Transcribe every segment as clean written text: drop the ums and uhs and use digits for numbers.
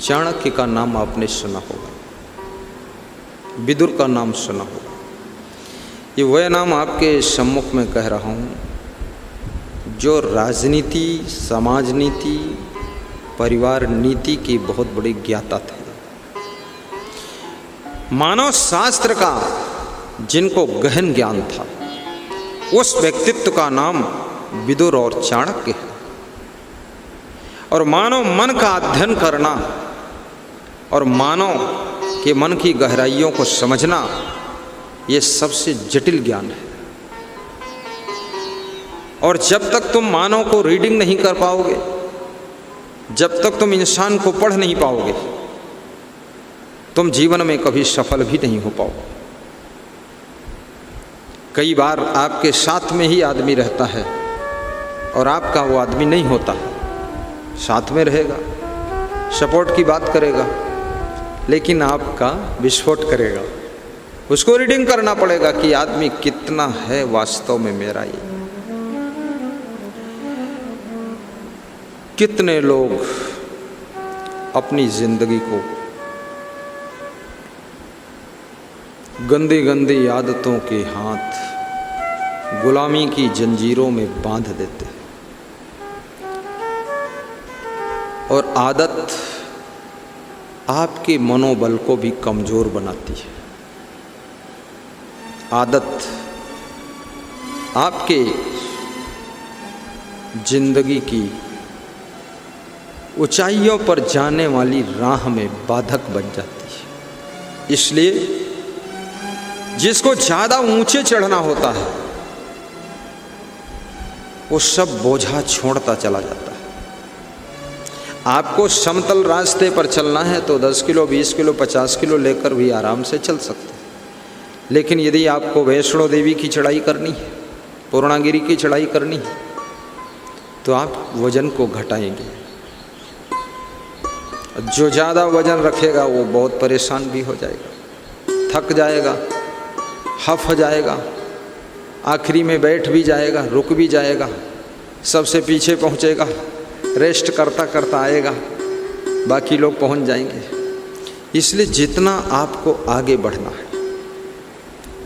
चाणक्य का नाम आपने सुना होगा, विदुर का नाम सुना होगा। ये वह नाम आपके सम्मुख में कह रहा हूँ जो राजनीति, समाज नीति, परिवार नीति की बहुत बड़ी ज्ञाता थे। मानव शास्त्र का जिनको गहन ज्ञान था, उस व्यक्तित्व का नाम विदुर और चाणक्य है। और मानव मन का अध्ययन करना और मानव के मन की गहराइयों को समझना, ये सबसे जटिल ज्ञान है। और जब तक तुम मानव को रीडिंग नहीं कर पाओगे, जब तक तुम इंसान को पढ़ नहीं पाओगे, तुम जीवन में कभी सफल भी नहीं हो पाओगे। कई बार आपके साथ में ही आदमी रहता है और आपका वो आदमी नहीं होता, साथ में रहेगा, सपोर्ट की बात करेगा, लेकिन आपका विस्फोट करेगा। उसको रीडिंग करना पड़ेगा कि आदमी कितना है वास्तव में मेरा। ये कितने लोग अपनी जिंदगी को गंदी गंदी आदतों के हाथ, गुलामी की जंजीरों में बांध देते हैं। और आदत आपके मनोबल को भी कमजोर बनाती है। आदत आपके जिंदगी की ऊंचाइयों पर जाने वाली राह में बाधक बन जाती है। इसलिए जिसको ज़्यादा ऊंचे चढ़ना होता है, वो सब बोझा छोड़ता चला जाता है। आपको समतल रास्ते पर चलना है तो 10 किलो, 20 किलो, 50 किलो लेकर भी आराम से चल सकते हैं। लेकिन यदि आपको वैष्णो देवी की चढ़ाई करनी है, पूर्णागिरी की चढ़ाई करनी है, तो आप वजन को घटाएंगे। जो ज़्यादा वजन रखेगा वो बहुत परेशान भी हो जाएगा, थक जाएगा, हफ जाएगा, आखिरी में बैठ भी जाएगा, रुक भी जाएगा, सबसे पीछे पहुँचेगा, रेस्ट करता करता आएगा, बाकी लोग पहुँच जाएंगे। इसलिए जितना आपको आगे बढ़ना है,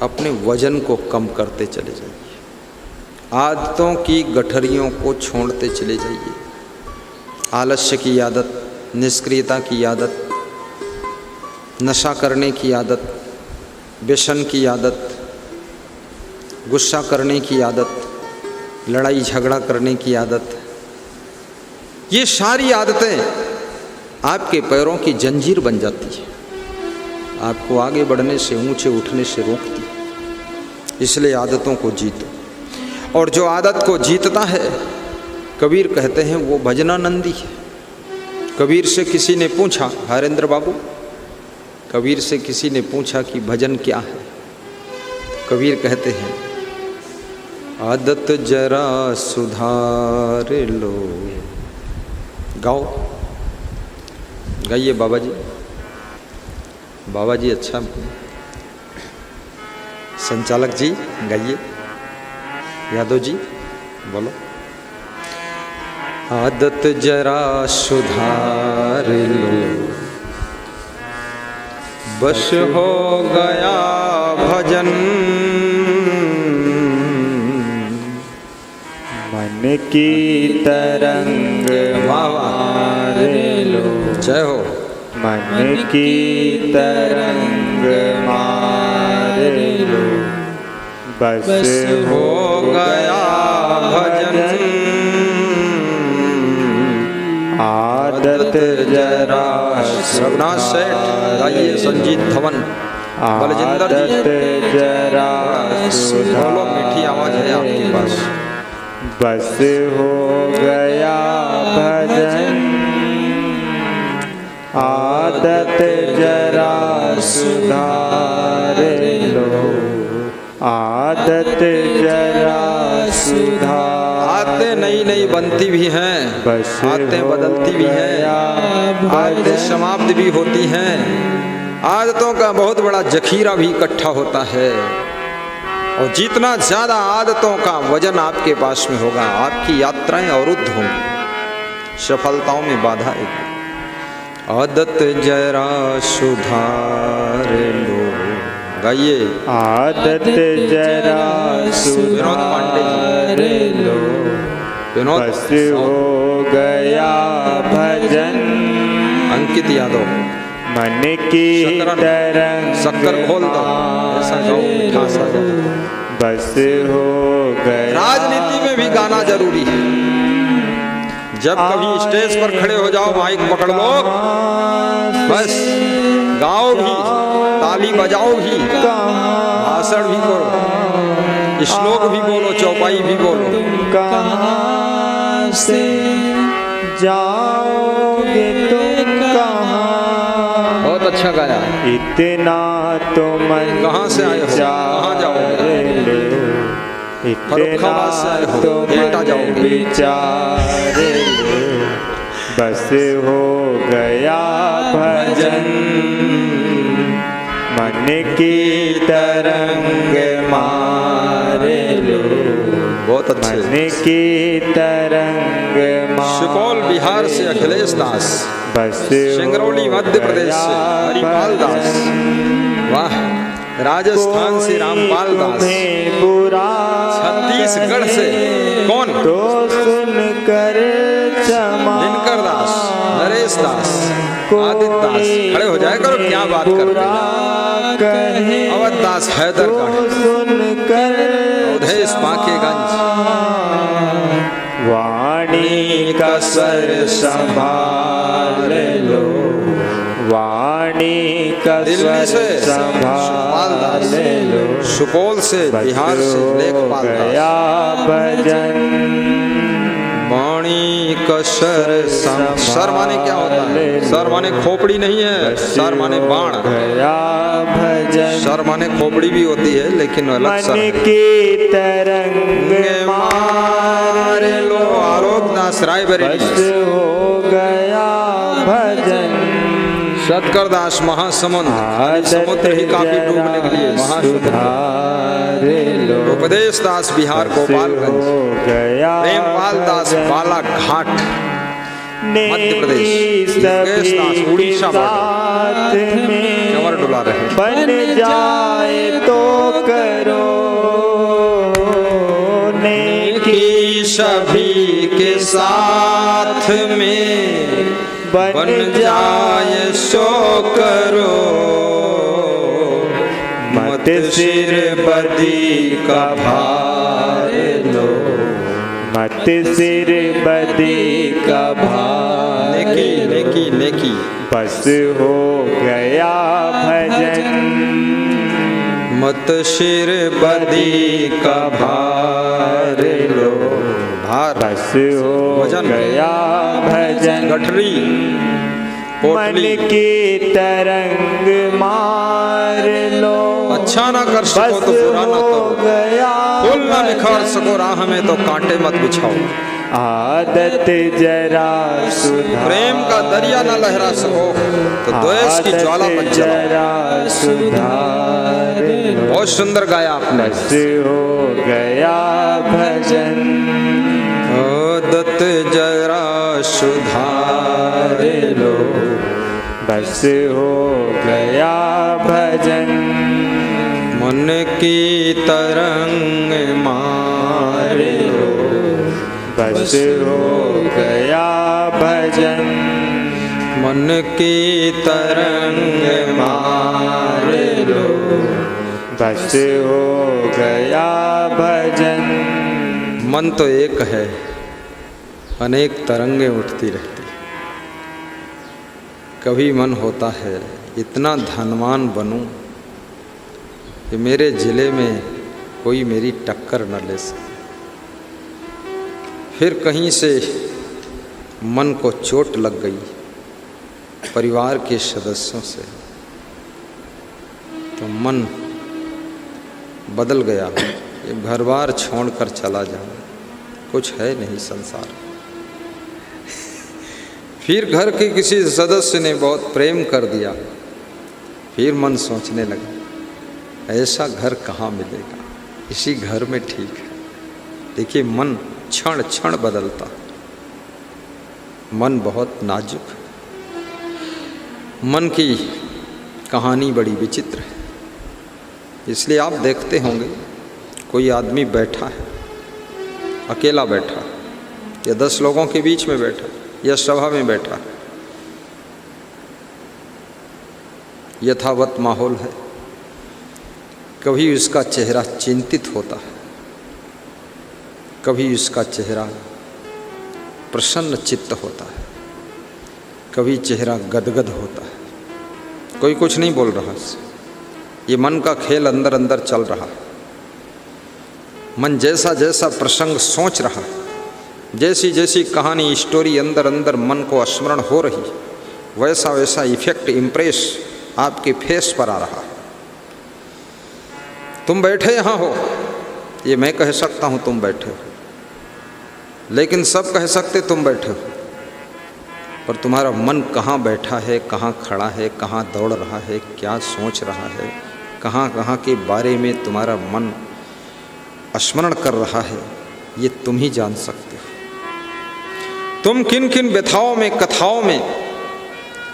अपने वजन को कम करते चले जाइए, आदतों की गठरियों को छोड़ते चले जाइए। आलस्य की आदत, निष्क्रियता की आदत, नशा करने की आदत, व्यसन की आदत, गुस्सा करने की आदत, लड़ाई झगड़ा करने की आदत, ये सारी आदतें आपके पैरों की जंजीर बन जाती है, आपको आगे बढ़ने से, ऊंचे उठने से रोकती है। इसलिए आदतों को जीतो। और जो आदत को जीतता है, कबीर कहते हैं वो भजनानंदी है। कबीर से किसी ने पूछा, हरेंद्र बाबू, कबीर से किसी ने पूछा कि भजन क्या है? कबीर कहते हैं, आदत जरा सुधार लो। गाओ, गाइए बाबा जी। बाबा जी अच्छा, संचालक जी गाइए, यादव जी बोलो। आदत जरा सुधार लो, बस हो गया भजन, मन की तरंग मार लो। जय हो। मन की तरंग मार लो, बस हो गया भजन, आदत जरा रघुनाथ सेठ गाइए, संजीत धवन, बलजिंदर जी, आदत जरा बोलो, मीठी आवाज है आपके पास। बस हो गया भजन, आदत जरा सुधार लो, आदत जरा सुधार। आदतें नई नई बनती भी हैं, आदतें बदलती भी हैं, आदतें समाप्त भी होती हैं। आदतों का बहुत बड़ा जखीरा भी इकट्ठा होता है। और जितना ज़्यादा आदतों का वजन आपके पास में होगा, आपकी यात्राएं अवरुद्ध होंगी, सफलताओं में बाधा आएगी। आदत जरा सुधार लो। गाइए। आदत जरा सुधार लो, विनोद बस हो गया भजन। अंकित यादव। मन की तरंग शक्कर खोल दो, ऐसा गाओ मिठास आ जाए। बस हो गया। राजनीति में भी गाना जरूरी है। जब कभी स्टेज पर खड़े हो जाओ, माइक पकड़ लो, बस गाओ भी, ताली बजाओ भी, भाषण भी करो, श्लोक भी बोलो, चौपाई भी बोलो। कहाँ से जाओगे तुम कहाँ? बहुत अच्छा गाया। इतना तो मन कहाँ से आए हो, कहाँ जाओगे? इतना तो मन विचार बस हो गया भजन। मन की तरंग मार लो, बहुत अच्छे। मन की तरंग सुपौल बिहार से अखिलेश दास, बस सिंगरौली मध्य प्रदेश से हरिपाल दास, वाह। राजस्थान से रामपाल दास, छत्तीसगढ़ से कौन? तो सुन कर दिनकर दास, नरेश दास, आदित्य दास। खड़े हो जाए करो, क्या बात कर रहे हैं। अवध दास हैदरगढ़, अवधेश बांकेगंज। वाणी का सर संभाल लो, वाणी का दिल्ली से संभाल दास, लो, सुपौल से बिहार से लेखपाल दास। भजन वाणी का सर सर माने क्या होता है? सर माने खोपड़ी नहीं है, सर माने बाण। सर माने खोपड़ी भी होती है, लेकिन अलग सर है। की तरंग मार लो। आलोक दास रायबरेली, हो गया भजन। सतकर दास महासमुंद, समुद्र ही काफी डूबने के लिए महासमुद्र। उपदेश दास बिहार गोपालगंज, प्रेमपाल दास बालाघाट मध्य प्रदेश, योगेश दास उड़ीसा में कमर डुला रहे। बन जाए तो करो नेकी सभी के साथ में, बन जाए सो करो, मत सिर बदी का भार लो, मत सिर बदी का भार। नेकी नेकी नेकी, बस हो गया भजन। मत सिर बदी का भार लो। भार बस हो गया भजन। गठरी मन की तरंग मार लो, अच्छा ना कर सको तो बुरा ना करो, फूल ना निखार सको राह में तो कांटे मत बिछाओ। आदत जरा सुधार, प्रेम का दरिया ना लहरा सको तो द्वेष की ज्वाला मत जलाओ। सुधार बहुत सुंदर गाया आपने। बस हो गया भजन। आदत जरा सुधार लो, बस हो गया भजन। मन की तरंग मार लो, बस हो गया भजन। मन की तरंग मार लो, बस हो गया भजन। मन तो एक है, अनेक तरंगे उठती रहती। कभी मन होता है इतना धनवान बनूं कि मेरे ज़िले में कोई मेरी टक्कर न ले सके। फिर कहीं से मन को चोट लग गई परिवार के सदस्यों से, तो मन बदल गया। ये घर बार छोड़कर चला जाऊं, कुछ है नहीं संसार। फिर घर के किसी सदस्य ने बहुत प्रेम कर दिया, फिर मन सोचने लगा ऐसा घर कहाँ मिलेगा, इसी घर में ठीक है। देखिए मन क्षण क्षण बदलता, मन बहुत नाजुक है। मन की कहानी बड़ी विचित्र है। इसलिए आप देखते होंगे कोई आदमी बैठा है, अकेला बैठा या 10 लोगों के बीच में बैठा या सभा में बैठा, यथावत माहौल है। कभी उसका चेहरा चिंतित होता है, कभी उसका चेहरा प्रसन्न चित्त होता है, कभी चेहरा गदगद होता है। कोई कुछ नहीं बोल रहा, ये मन का खेल अंदर अंदर चल रहा है। मन जैसा जैसा प्रसंग सोच रहा, जैसी जैसी कहानी स्टोरी अंदर अंदर मन को स्मरण हो रही, वैसा वैसा इफेक्ट इम्प्रेस आपके फेस पर आ रहा। तुम बैठे यहाँ हो, ये मैं कह सकता हूँ तुम बैठे हो, लेकिन सब कह सकते तुम बैठे हो, पर तुम्हारा मन कहाँ बैठा है, कहाँ खड़ा है, कहाँ दौड़ रहा है, क्या सोच रहा है, कहाँ कहाँ के बारे में तुम्हारा मन स्मरण कर रहा है, ये तुम ही जान सकते हो। तुम किन किन व्यथाओं में, कथाओं में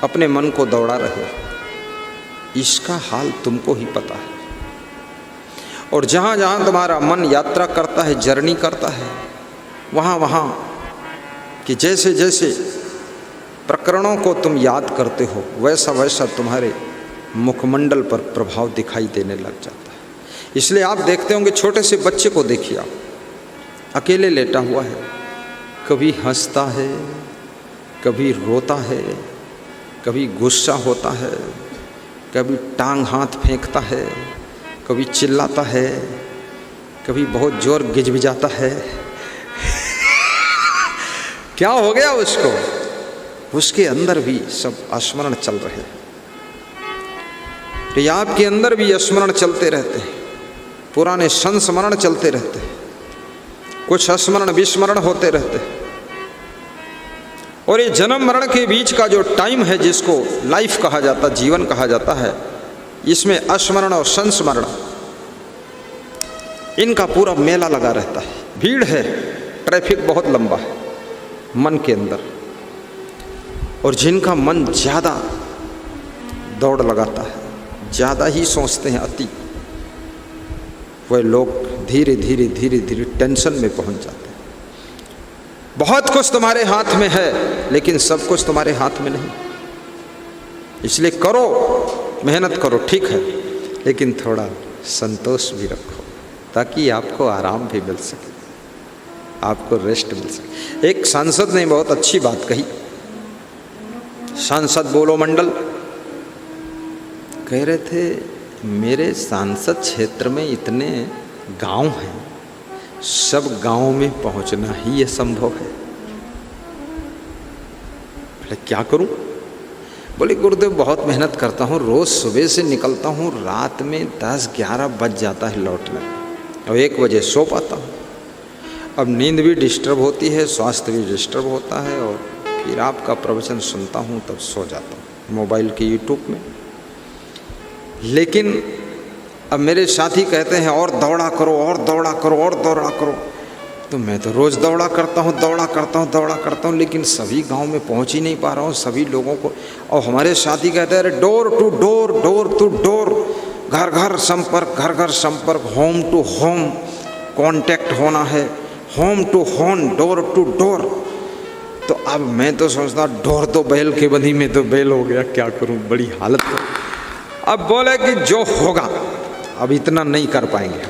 अपने मन को दौड़ा रहे हो, इसका हाल तुमको ही पता है। और जहाँ जहाँ तुम्हारा मन यात्रा करता है, जर्नी करता है, वहाँ वहाँ कि जैसे जैसे प्रकरणों को तुम याद करते हो, वैसा वैसा तुम्हारे मुखमंडल पर प्रभाव दिखाई देने लग जाता है। इसलिए आप देखते होंगे, छोटे से बच्चे को देखिए आप, अकेले लेटा हुआ है, कभी हंसता है, कभी रोता है, कभी गुस्सा होता है, कभी टांग हाथ फेंकता है, कभी चिल्लाता है, कभी बहुत जोर गिजबिजाता है। क्या हो गया उसको? उसके अंदर भी सब स्मरण चल रहे हैं। तो आपके अंदर भी स्मरण चलते रहते हैं, पुराने संस्मरण चलते रहते हैं, कुछ स्मरण विस्मरण होते रहते हैं। और ये जन्म मरण के बीच का जो टाइम है, जिसको लाइफ कहा जाता, जीवन कहा जाता है, इसमें स्मरण और संस्मरण, इनका पूरा मेला लगा रहता है। भीड़ है, ट्रैफिक बहुत लंबा है मन के अंदर। और जिनका मन ज़्यादा दौड़ लगाता है, ज़्यादा ही सोचते हैं, अति, वह लोग धीरे धीरे धीरे धीरे टेंशन में पहुंच जाते हैं। बहुत कुछ तुम्हारे हाथ में है, लेकिन सब कुछ तुम्हारे हाथ में नहीं। इसलिए करो, मेहनत करो, ठीक है, लेकिन थोड़ा संतोष भी रखो, ताकि आपको आराम भी मिल सके, आपको रेस्ट मिल सके। एक सांसद ने बहुत अच्छी बात कही, सांसद बोलो मंडल कह रहे थे, मेरे सांसद क्षेत्र में इतने गांव हैं, सब गांवों में पहुंचना ही ये संभव है। बोले क्या करूं? बोले गुरुदेव बहुत मेहनत करता हूं, रोज सुबह से निकलता हूं, रात में 10-11 बज जाता है लौटने में, और 1 बजे सो पाता हूं। अब नींद भी डिस्टर्ब होती है, स्वास्थ्य भी डिस्टर्ब होता है, और फिर आपका प्रवचन सुनता हूँ तब सो जाता हूँ मोबाइल के यूट्यूब में। लेकिन अब मेरे साथी कहते हैं और दौड़ा करो, और दौड़ा करो, और दौड़ा करो, तो मैं तो रोज़ दौड़ा करता हूँ, दौड़ा करता हूँ, लेकिन सभी गांव में पहुँच ही नहीं पा रहा हूँ सभी लोगों को। और हमारे साथी कहते हैं, अरे door to door, door to door, घर घर संपर्क, घर घर संपर्क, होम टू होम कांटेक्ट होना है, home to home, door to door. तो अब मैं तो सोचता, ढोर तो बैल के बंधी में तो बैल हो गया, क्या करूं, बड़ी हालत है। अब बोले कि जो होगा, अब इतना नहीं कर पाएंगे।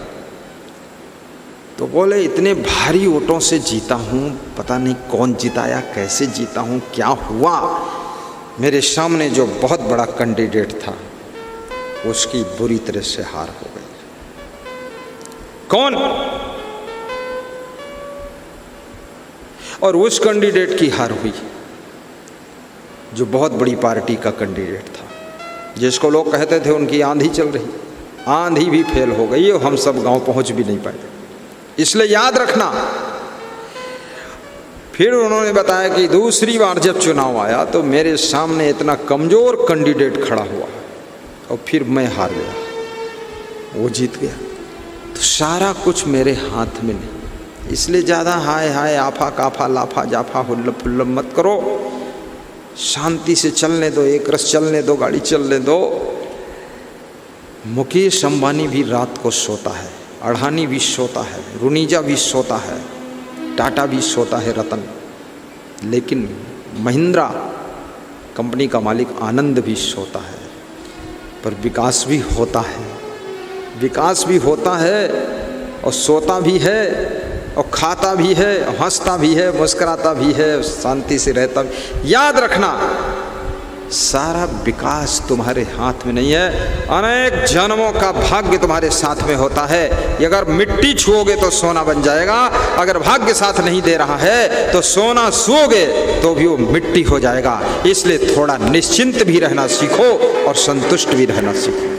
तो बोले इतने भारी वोटों से जीता हूं, पता नहीं कौन जिताया, कैसे जीता हूं, क्या हुआ। मेरे सामने जो बहुत बड़ा कैंडिडेट था, उसकी बुरी तरह से हार हो गई। कौन? और उस कैंडिडेट की हार हुई जो बहुत बड़ी पार्टी का कैंडिडेट था, जिसको लोग कहते थे उनकी आंधी चल रही, आंधी भी फेल हो गई और हम सब गांव पहुंच भी नहीं पाए। इसलिए याद रखना। फिर उन्होंने बताया कि दूसरी बार जब चुनाव आया तो मेरे सामने इतना कमज़ोर कैंडिडेट खड़ा हुआ और फिर मैं हार गया, वो जीत गया। तो सारा कुछ मेरे हाथ में नहीं, इसलिए ज़्यादा हाय हाय आफा काफा लाफा जाफा हुल्लम फुल्लम मत करो। शांति से चलने दो, एक रस चलने दो, गाड़ी चलने दो। मुकेश अंबानी भी रात को सोता है, अडानी भी सोता है, रुनीजा भी सोता है, टाटा भी सोता है, रतन। लेकिन महिंद्रा कंपनी का मालिक आनंद भी सोता है। पर विकास भी होता है, विकास भी होता है और सोता भी है और खाता भी है, हंसता भी है, मुस्कुराता भी है, शांति से रहता भी। याद रखना, सारा विकास तुम्हारे हाथ में नहीं है, अनेक जन्मों का भाग्य तुम्हारे साथ में होता है। ये अगर मिट्टी छुओगे तो सोना बन जाएगा, अगर भाग्य साथ नहीं दे रहा है तो सोना छुओगे तो भी वो मिट्टी हो जाएगा। इसलिए थोड़ा निश्चिंत भी रहना सीखो और संतुष्ट भी रहना सीखो।